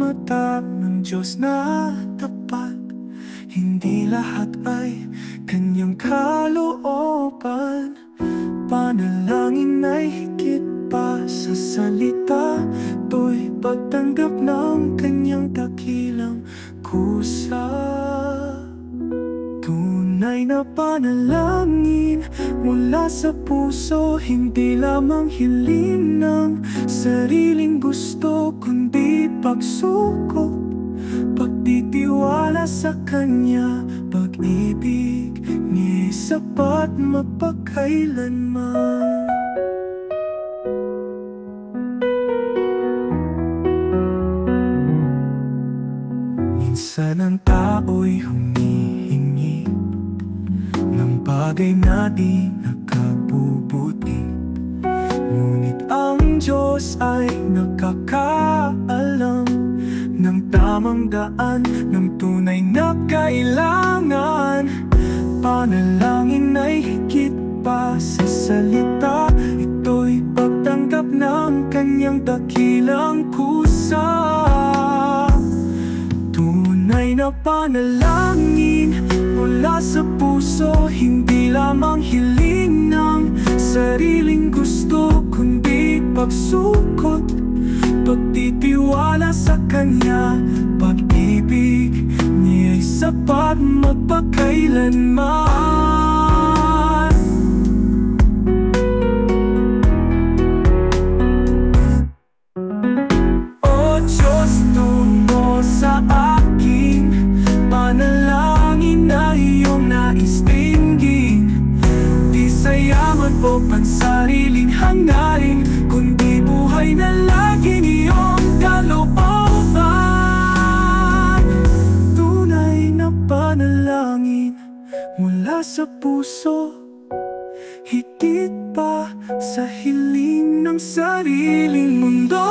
mata ng Diyos na tapat. Hindi lahat ay Kanyang kalooban. Panalangin ay higit pa sa salita. Ito'y pagtanggap ng Kanyang dakilang kusa. Tunay na panalangin mula sa puso, hindi lamang hiling ng sariling gusto, kundi pagsukop, pagtitiwala sa Kanya. Pag-ibig niya'y sapat mapagkailanman. Minsan ang tao'y humihingi ng bagay na di nakabubuti, ngunit ang Diyos ay nakakaalam ng tamang daan, ng tunay na kailangan. Panalangin ay higit pa sa salita. Ito'y pagtanggap ng Kanyang dakilang kusa. Tunay na panalangin mula sa puso, hindi lamang hiling ng sariling gusto, kundi pagsukot, pagtitiwala sa Kanya. Pag-ibig niya'y sapat magpakailanman. O Diyos, tungo sa aking panalangin na iyong nais dinggin. Di sa yaman o pansariling hangarin, kundi buhay na laging iyong kalooban. Tunay na panalangin mula sa puso, higit pa sa hiling ng sariling mundo.